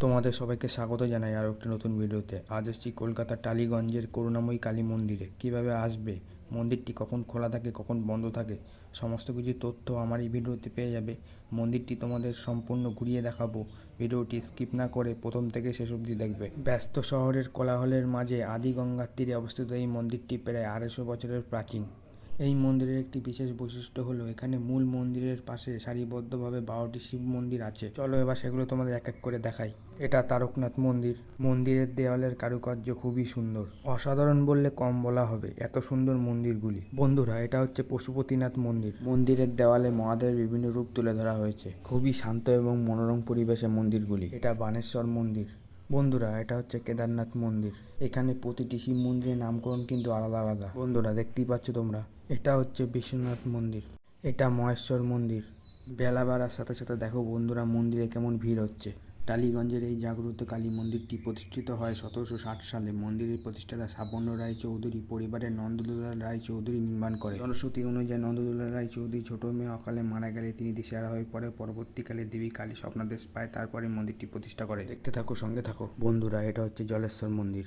তোমাদের সবাইকে স্বাগত জানাই আরও একটি নতুন ভিডিওতে। আজ এসেছি কলকাতার টালিগঞ্জের করুণাময়ী কালী মন্দিরে। কিভাবে আসবে, মন্দিরটি কখন খোলা থাকে, কখন বন্ধ থাকে, সমস্ত কিছু তথ্য আমার এই ভিডিওতে পেয়ে যাবে। মন্দিরটি তোমাদের সম্পূর্ণ ঘুরিয়ে দেখাবো। ভিডিওটি স্কিপ না করে প্রথম থেকে শেষ অবধি দেখবে। ব্যস্ত শহরের কোলাহলের মাঝে আদি গঙ্গার তীরে অবস্থিত এই মন্দিরটি প্রায় 250 বছরের প্রাচীন। এই মন্দিরের একটি বিশেষ বৈশিষ্ট্য হলো এখানে মূল মন্দিরের পাশে সারিবদ্ধভাবে 12টি শিব মন্দির আছে। চলো এবার সেগুলো তোমাদের এক এক করে দেখাই। এটা তারকনাথ মন্দির। মন্দিরের দেওয়ালের কারুকার্য খুবই সুন্দর, অসাধারণ বললে কম বলা হবে, এত সুন্দর মন্দিরগুলি। বন্ধুরা, এটা হচ্ছে পশুপতিনাথ মন্দির। মন্দিরের দেওয়ালে মহাদেবের বিভিন্ন রূপ তুলে ধরা হয়েছে। খুবই শান্ত এবং মনোরম পরিবেশে মন্দিরগুলি। এটা বানেশ্বর মন্দির। বন্ধুরা, এটা হচ্ছে কেদারনাথ মন্দির। এখানে প্রতিটি শিব মন্দিরের নামকরণ কিন্তু আলাদা আলাদা। বন্ধুরা, দেখতেই পাচ্ছ তোমরা। এটা হচ্ছে বিশ্বনাথ মন্দির। এটা মহেশ্বর মন্দির। বেলা বাড়ার সাথে সাথে দেখো বন্ধুরা, মন্দিরে কেমন ভিড় হচ্ছে। টালিগঞ্জের এই জাগ্রত কালী মন্দিরটি প্রতিষ্ঠিত হয় 1760 সালে। মন্দিরের প্রতিষ্ঠাতা সাবর্ণ রায় চৌধুরী পরিবারের নন্দদুলাল রায় চৌধুরী নির্মাণ করে। জনশ্রুতি অনুযায়ী নন্দদুলাল রায় চৌধুরী ছোট মেয়ে অকালে মারা গেলে তিনি দিশেহারা হয়ে পড়ে। পরবর্তীকালে দেবী কালী স্বপ্নাদেশ পায়, তারপরে মন্দিরটি প্রতিষ্ঠা করে। দেখতে থাকো, সঙ্গে থাকো। বন্ধুরা, এটা হচ্ছে জলেশ্বর মন্দির।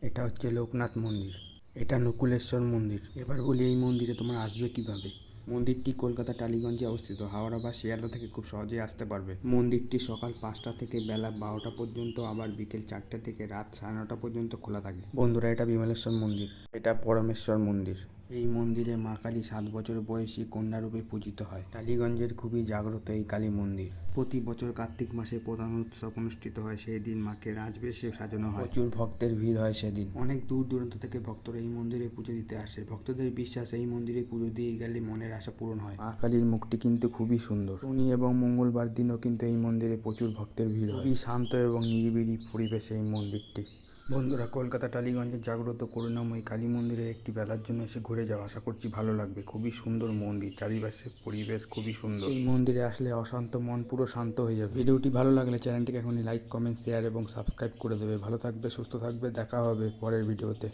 এটা হচ্ছে লোকনাথ মন্দির। এটা নকুলেশ্বর মন্দির। এবার বলি, এই মন্দিরে তোমরা আসবে কিভাবে। মন্দিরটি কলকাতা টালিগঞ্জে অবস্থিত। হাওড়া বা শিয়ালদা থেকে খুব সহজেই আসতে পারবে। মন্দিরটি সকাল 5টা থেকে বেলা 12টা পর্যন্ত, আবার বিকেল 4টে থেকে রাত 9:30 পর্যন্ত খোলা থাকে। বন্ধুরা, এটা বিমলেশ্বর মন্দির। এটা পরমেশ্বর মন্দির। এই মন্দিরে মা কালী 7 বছর বয়সী কন্যারূপে পূজিত হয়। টালিগঞ্জের খুবই জাগ্রত এই কালী মন্দির। প্রতি বছর কার্তিক মাসে প্রধান উৎসব অনুষ্ঠিত হয়। সেই দিন মাকে রাজবেশে সাজানো হয়। প্রচুর ভক্তের ভিড় হয় সেদিন। অনেক দূর দূরান্ত থেকে ভক্তরা এই মন্দিরে পুজো দিতে আসে। ভক্তদের বিশ্বাস, এই মন্দিরে পুজো দিয়ে গেলে মনের আশা পূরণ হয়। মা কালীর মুখটি কিন্তু খুবই সুন্দর। শনি এবং মঙ্গলবার দিনও কিন্তু এই মন্দিরে প্রচুর ভক্তের ভিড় হয়। খুবই শান্ত এবং নিরিবিলি পরিবেশে এই মন্দিরটি। বন্ধুরা, কলকাতা টালিগঞ্জের জাগ্রত করুণাময়ী কালী মন্দিরে একটি বেলার জন্য এসে ঘুরে যাও। আশা করছি ভালো লাগবে। খুবই সুন্দর মন্দির, চারিপাশে পরিবেশ খুবই সুন্দর। এই মন্দিরে আসলে অশান্ত মন পুরো শান্ত হয়ে যাবে। ভিডিওটি ভালো লাগলে চ্যানেলটিকে এখনই লাইক, কমেন্ট, শেয়ার এবং সাবস্ক্রাইব করে দেবে। ভালো থাকবে, সুস্থ থাকবে। দেখা হবে পরের ভিডিওতে।